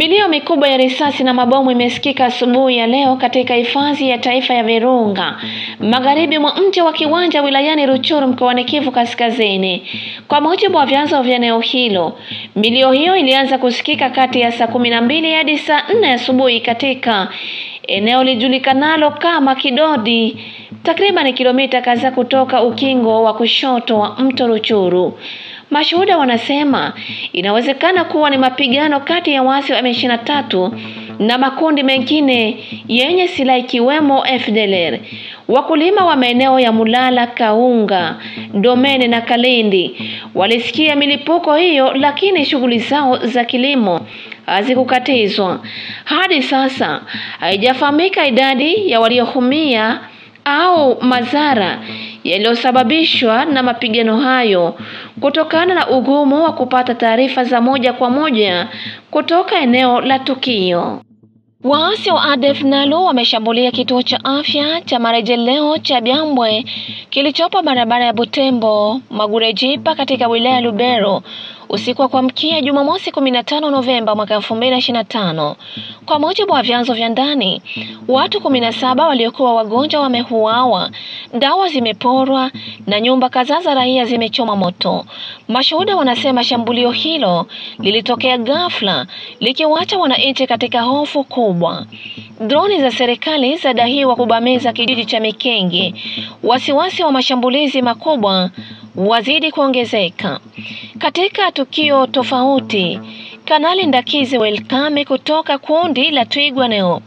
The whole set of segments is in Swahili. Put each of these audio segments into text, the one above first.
Milio mikubwa ya risasi na mabomu imesikika asubuhi ya leo katika hifadhi ya taifa ya Virunga, magharibi mwa mji wa Kiwanja wilayani Rutshuru mkoani Kivu Kaskazini. Kwa mujibu wa vyanzo vya eneo hilo, milio hiyo ilianza kusikika kati ya saa 12 hadi saa 4 asubuhi katika eneo lijulikanalo kama Kidodi, takriban kilomita kadhaa kutoka ukingo wa kushoto wa mto Rutshuru. Mashuhuda wanasema inawezekana kuwa ni mapigano kati ya waasi wa M23 na makundi mengine yenye silaha ikiwemo FDLR. Wakulima wa maeneo ya Mulala, Kaunga, Domene na Kalindi walisikia milipuko hiyo, lakini shughuli zao za kilimo hazikukatizwa. Hadi sasa haijafahamika idadi ya walioumia au madhara yaliyosababishwa na mapigano hayo kutokana na ugumu wa kupata taarifa za moja kwa moja kutoka eneo la tukio. Waasi wa ADF nalo wameshambulia kituo cha afya cha marejeleo cha Byambwe kilichopo barabara ya Butembo Magurejipa katika wilaya ya Lubero usiku wa kuamkia Jumamosi 15 Novemba mwaka 2025. Kwa mujibu wa vyanzo vya ndani, watu 17 waliokuwa wagonjwa wameuawa, dawa zimeporwa na nyumba kadhaa za raia zimechoma moto. Mashuhuda wanasema shambulio hilo lilitokea ghafla likiwacha wananchi katika hofu kubwa. Droni za serikali zadaiwa kubamiza kijiji cha Mikenge. Wasiwasi wa mashambulizi makubwa wazidi kuongezeka. Katika tukio tofauti, Kanali Ndakize Welkame kutoka kundi la Twigwaneo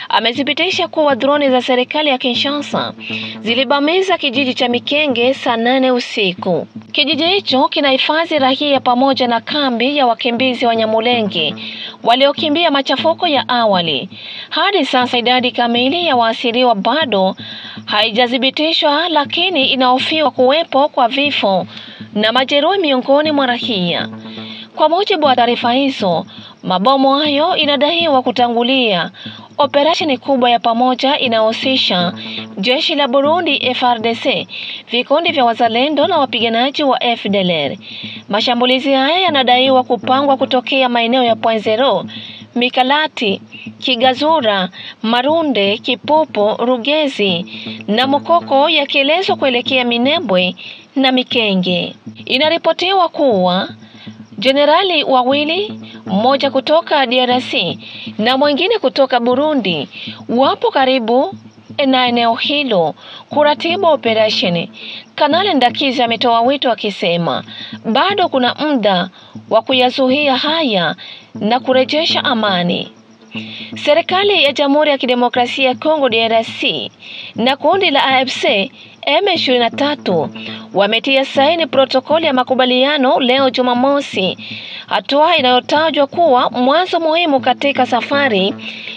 amethibitisha kuwa droni za serikali ya Kinshasa zilibamiza kijiji cha Mikenge saa 8 usiku. Kijiji hicho kinahifadhi raia pamoja na kambi ya wakimbizi wa Nyamulenge waliokimbia machafuko ya awali. Hadi sasa idadi kamili ya waasiriwa bado haijathibitishwa, lakini inahofiwa kuwepo kwa vifo na majeruhi miongoni mwa raia. Kwa mujibu wa taarifa hizo, mabomu hayo inadaiwa kutangulia operesheni kubwa ya pamoja inayohusisha jeshi la Burundi FARDC, vikundi vya wazalendo na wapiganaji wa FDLR. Mashambulizi haya yanadaiwa kupangwa kutokea maeneo ya Pwenzero, Mikalati, Kigazura, Marunde, Kipupo, Rugezi na Mukoko, yakielezwa kuelekea Minembwe na Mikenge. Inaripotiwa kuwa jenerali wawili, mmoja kutoka DRC na mwingine kutoka Burundi, wapo karibu na eneo hilo kuratibu operesheni. Kanali Ndakize ametoa wito akisema bado kuna muda wa kuyazuia haya na kurejesha amani. Serikali ya Jamhuri ya Kidemokrasia ya Kongo DRC na kundi la AFC M23 wametia saini protokoli ya makubaliano leo Jumamosi, hatua inayotajwa kuwa mwanzo muhimu katika safari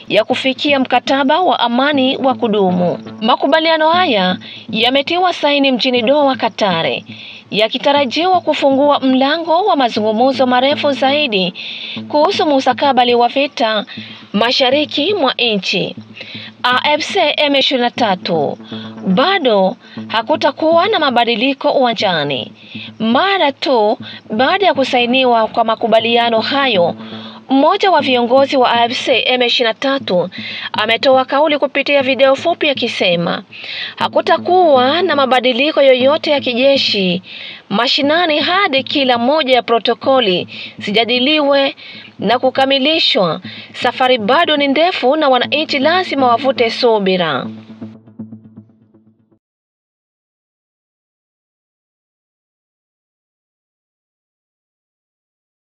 ya kufikia mkataba wa amani wa kudumu. Makubaliano haya yametiwa saini mjini Doha, Katari, yakitarajiwa kufungua mlango wa mazungumzo marefu zaidi kuhusu mustakabali wa vita mashariki mwa nchi. AFC M23 bado hakutakuwa na mabadiliko uwanjani. Mara tu baada ya kusainiwa kwa makubaliano hayo, mmoja wa viongozi wa AFC M23 ametoa kauli kupitia video fupi akisema hakutakuwa na mabadiliko yoyote ya kijeshi mashinani hadi kila moja ya protokoli zijadiliwe na kukamilishwa. Safari bado ni ndefu na wananchi lazima wavute subira.